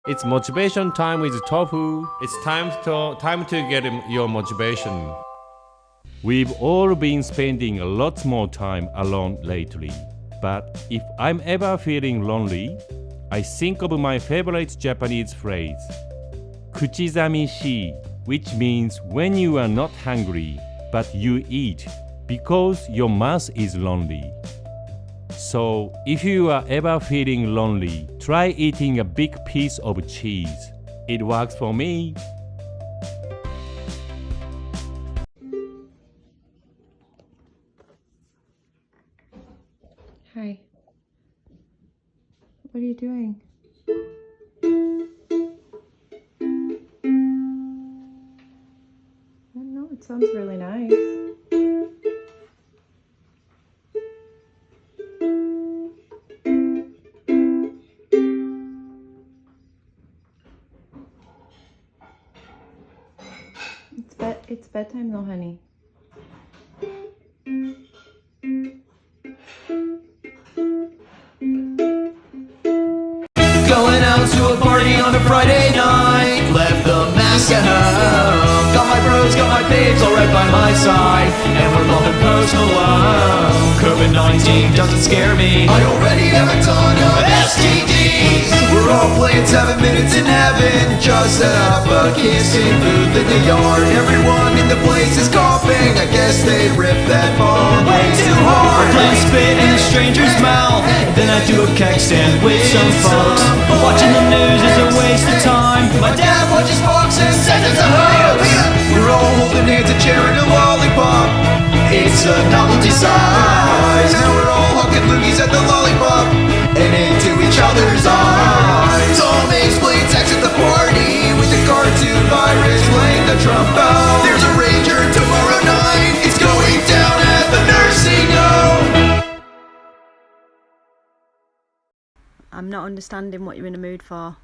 It's motivation time with Tofu. It's time to get your motivation. We've all been spending a lot more time alone lately. But if I'm ever feeling lonely, I think of my favorite Japanese phrase, kuchizamishi, which means when you are not hungry, but you eat because your mouth is lonely. So, if you are ever feeling lonely, try eating a big piece of cheese. It works for me. Hi. What are you doing? I don't know, it sounds really nice. It's bedtime though, honey. Going out to a party on a Friday night. Left the mask at home. Got my bros, got my babes all right by my side. And we're bumping Post Malone. COVID-19 doesn't scare me. I already have a ton of STDs. We're all playing 7 minutes in heaven. Just set up a kissing booth in the yard. Everyone in the place is coughing. I guess they ripped that ball way too hard. Playing spit in a stranger's mouth. Then I do a keg stand with some folks. Watching the news is a waste of time. My dad watches Fox and says it's a hoax. We're all holding hands and sharing a lollipop. It's a novelty size. Now we're all hugging loogies at the lollipop and into each other's eyes. Tom explains sex at the party with the cartoon virus playing the trombone. There's a ranger tomorrow night. It's going down at the nursing home. I'm not understanding what you're in a mood for.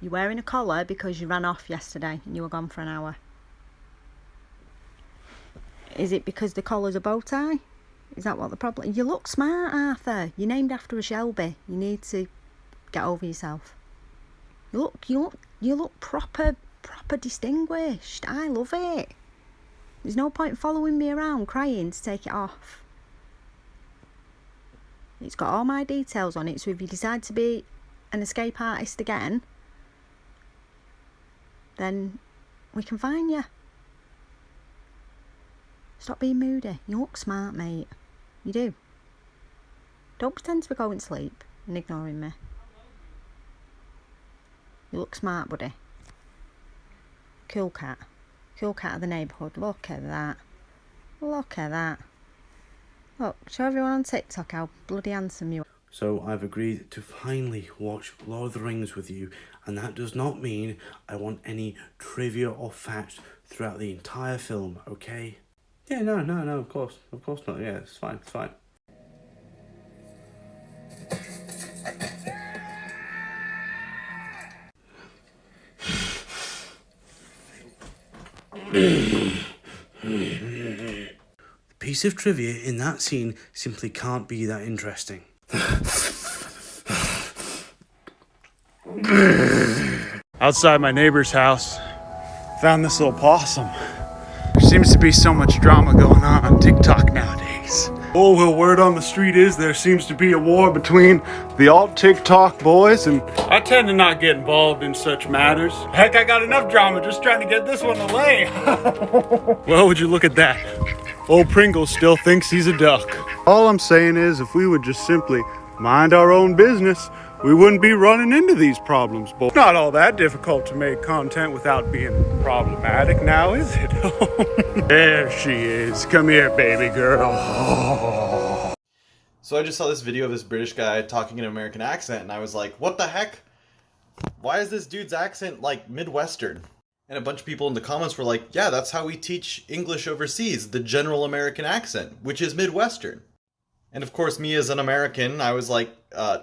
You're wearing a collar because you ran off yesterday and you were gone for an hour. Is it because the collar's a bow tie? Is that what the problem is? You look smart, Arthur. You're named after a Shelby. You need to get over yourself. You look proper distinguished. I love it. There's no point following me around crying to take it off. It's got all my details on it, so if you decide to be an escape artist again, then we can find you. Stop being moody. You look smart, mate. You do. Don't pretend to be going to sleep and ignoring me. You look smart, buddy. Cool cat. Cool cat of the neighbourhood. Look at that. Look at that. Look, show everyone on TikTok how bloody handsome you are. So I've agreed to finally watch Lord of the Rings with you, and that does not mean I want any trivia or facts throughout the entire film, okay? Yeah, no, of course not, yeah, it's fine. The piece of trivia in that scene simply can't be that interesting. Outside my neighbor's house, found this little possum. There seems to be so much drama going on TikTok nowadays. Oh, well, word on the street is there seems to be a war between the alt TikTok boys, and I tend to not get involved in such matters. Heck, I got enough drama just trying to get this one to lay. Well, would you look at that? Old Pringles still thinks he's a duck. All I'm saying is, if we would just simply mind our own business, we wouldn't be running into these problems. But not all that difficult to make content without being problematic now, is it? There she is. Come here, baby girl. So I just saw this video of this British guy talking in an American accent, and I was like, what the heck? Why is this dude's accent like Midwestern? And a bunch of people in the comments were like, yeah, that's how we teach English overseas, the general American accent, which is Midwestern. And of course, me as an American, I was like,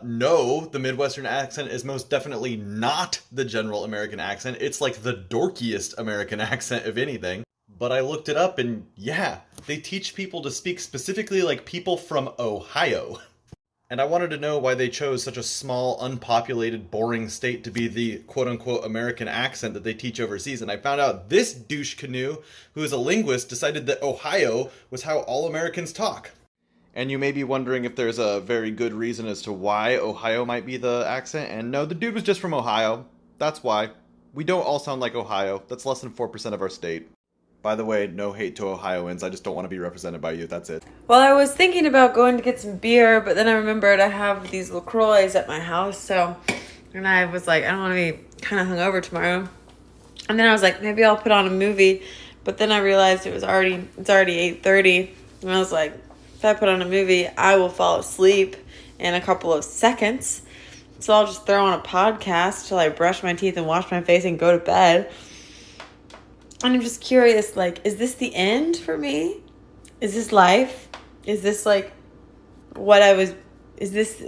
no, the Midwestern accent is most definitely not the general American accent. It's like the dorkiest American accent, if anything. But I looked it up and yeah, they teach people to speak specifically like people from Ohio. And I wanted to know why they chose such a small, unpopulated, boring state to be the quote-unquote American accent that they teach overseas. And I found out this douche canoe, who is a linguist, decided that Ohio was how all Americans talk. And you may be wondering if there's a very good reason as to why Ohio might be the accent. And no, the dude was just from Ohio. That's why. We don't all sound like Ohio. That's less than 4% of our state. By the way, no hate to Ohioans. I just don't want to be represented by you. That's it. Well, I was thinking about going to get some beer, but then I remembered I have these LaCroix at my house, and I was like, I don't want to be kind of hungover tomorrow. And then I was like, maybe I'll put on a movie, but then I realized it's already 8:30, and I was like, if I put on a movie, I will fall asleep in a couple of seconds. So I'll just throw on a podcast till I brush my teeth and wash my face and go to bed. And I'm just curious, like, is this the end for me? Is this life? Is this like what I was, is this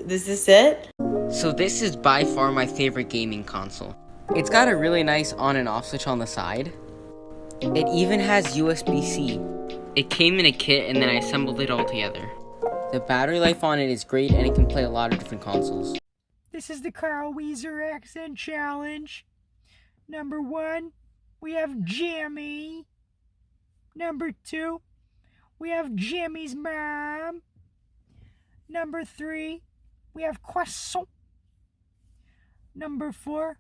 it? So this is by far my favorite gaming console. It's got a really nice on and off switch on the side. It even has USB-C. It came in a kit and then I assembled it all together. The battery life on it is great and it can play a lot of different consoles. This is the Carl Weezer Accent Challenge. Number 1. We have Jimmy. Number 2, we have Jimmy's mom. Number 3, we have Croissant. Number 4,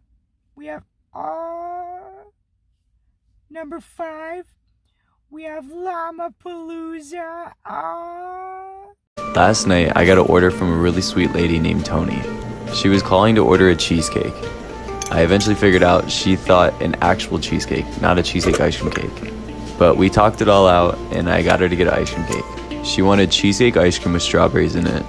we have Number 5, we have Llama Palooza. Last night, I got an order from a really sweet lady named Tony. She was calling to order a cheesecake. I eventually figured out she thought an actual cheesecake, not a cheesecake ice cream cake. But we talked it all out and I got her to get an ice cream cake. She wanted cheesecake ice cream with strawberries in it,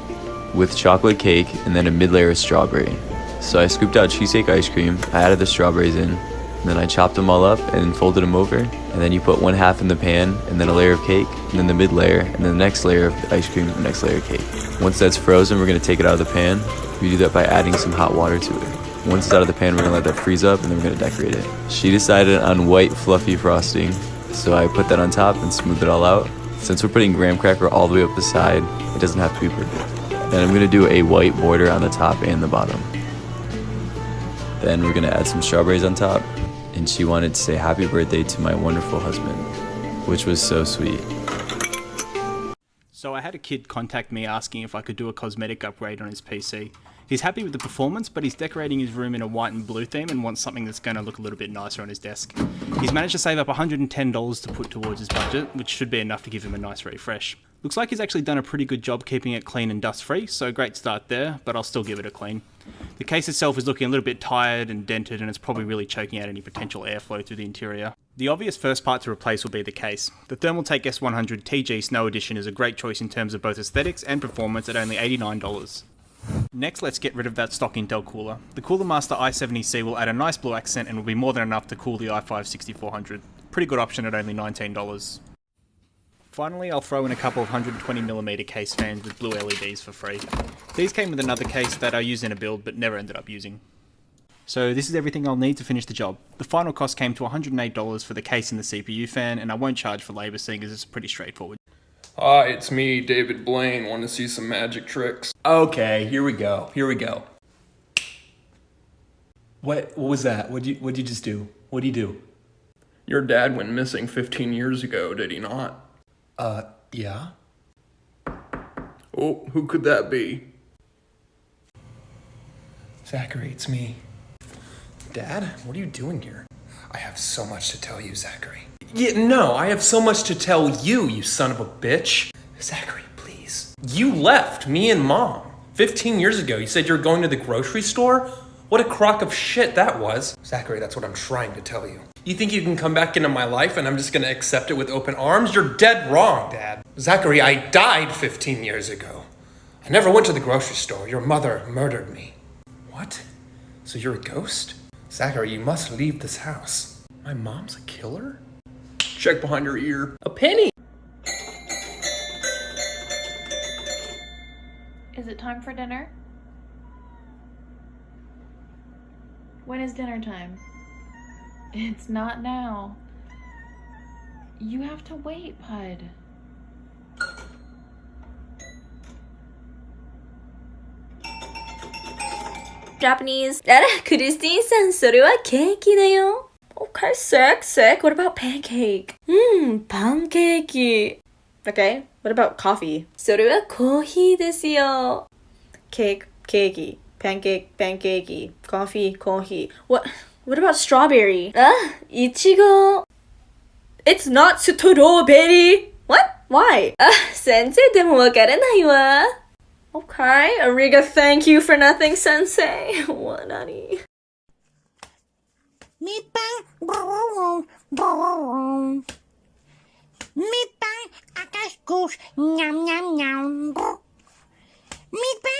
with chocolate cake and then a mid-layer of strawberry. So I scooped out cheesecake ice cream, I added the strawberries in, and then I chopped them all up and folded them over. And then you put one half in the pan and then a layer of cake, and then the mid-layer, and then the next layer of ice cream, and the next layer of cake. Once that's frozen, we're gonna take it out of the pan. We do that by adding some hot water to it. Once it's out of the pan, we're gonna let that freeze up and then we're gonna decorate it. She decided on white fluffy frosting, so I put that on top and smoothed it all out. Since we're putting graham cracker all the way up the side, it doesn't have to be perfect. Then I'm gonna do a white border on the top and the bottom. Then we're gonna add some strawberries on top, and she wanted to say happy birthday to my wonderful husband, which was so sweet. So I had a kid contact me asking if I could do a cosmetic upgrade on his PC. He's happy with the performance, but he's decorating his room in a white and blue theme and wants something that's going to look a little bit nicer on his desk. He's managed to save up $110 to put towards his budget, which should be enough to give him a nice refresh. Looks like he's actually done a pretty good job keeping it clean and dust-free, so great start there, but I'll still give it a clean. The case itself is looking a little bit tired and dented, and it's probably really choking out any potential airflow through the interior. The obvious first part to replace will be the case. The Thermaltake S100 TG Snow Edition is a great choice in terms of both aesthetics and performance at only $89. Next, let's get rid of that stock Intel cooler. The Cooler Master i70C will add a nice blue accent and will be more than enough to cool the i5-6400. Pretty good option at only $19. Finally, I'll throw in a couple of 120mm case fans with blue LEDs for free. These came with another case that I used in a build but never ended up using. So this is everything I'll need to finish the job. The final cost came to $108 for the case and the CPU fan, and I won't charge for labour seeing as it's pretty straightforward. Hi, it's me, David Blaine. Want to see some magic tricks? Okay, here we go. What was that? What'd you just do? What'd you do? Your dad went missing 15 years ago, did he not? Yeah. Oh, who could that be? Zachary, it's me. Dad, what are you doing here? I have so much to tell you, Zachary. Yeah, no, I have so much to tell you, you son of a bitch. Zachary, please. You left me and Mom 15 years ago. You said you were going to the grocery store? What a crock of shit that was. Zachary, that's what I'm trying to tell you. You think you can come back into my life and I'm just gonna accept it with open arms? You're dead wrong, Dad. Zachary, I died 15 years ago. I never went to the grocery store. Your mother murdered me. What? So you're a ghost? Zachary, you must leave this house. My mom's a killer? Check behind your ear. A penny! Is it time for dinner? When is dinner time? It's not now. You have to wait, Pud. Japanese? あら、クリスティンさん、それはケーキだよ。Okay, sick. What about pancake? Pancake. Okay, what about coffee? それはコーヒーですよ。Cake, cakey. Pancake, pancakey. Coffee, coffee. What about strawberry? あ、いちご。It's not strawberry. What? Why? あ、先生でもわからないわ。Okay, Ariga, thank you for nothing, sensei. What, honey? Meatball, meatball, akas goose, nyam nyam nyam. Meatball,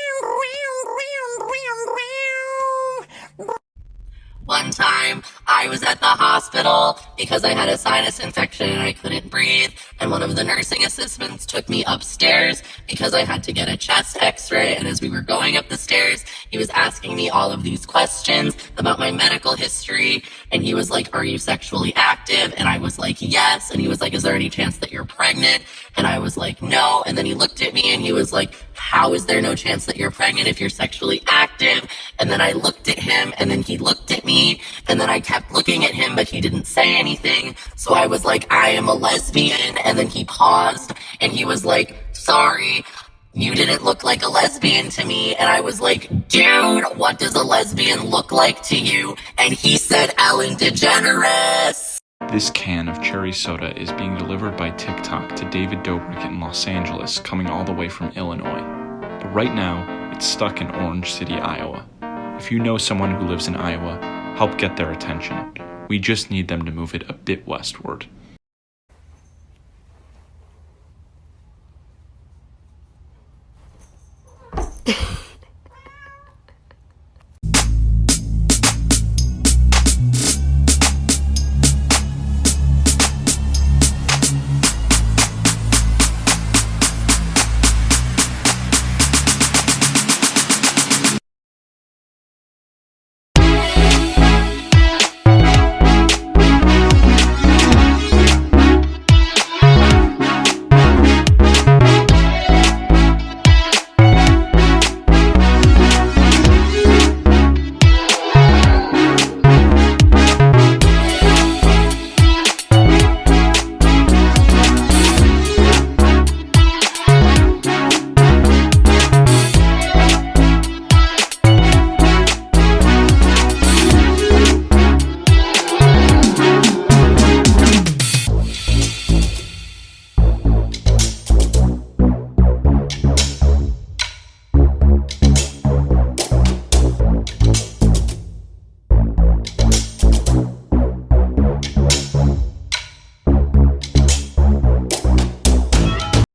One time, I was at the hospital because I had a sinus infection and I couldn't breathe, and one of the nursing assistants took me upstairs because I had to get a chest x-ray, and as we were going up the stairs, he was asking me all of these questions about my medical history, and he was like, are you sexually active? And I was like, yes, and he was like, is there any chance that you're pregnant? And I was like, no, and then he looked at me and he was like, how is there no chance that you're pregnant if you're sexually active? And then I looked at him, and then he looked at me, and then I kept looking at him, but he didn't say anything. So I was like, I am a lesbian. And then he paused, and he was like, sorry, you didn't look like a lesbian to me. And I was like, dude, what does a lesbian look like to you? And he said, Ellen DeGeneres. This can of cherry soda is being delivered by TIK TOK to David Dobrik in Los Angeles, coming all the way from Illinois. But right now, it's stuck in Orange City, Iowa. If you know someone who lives in Iowa, help get their attention. We just need them to move it a bit westward.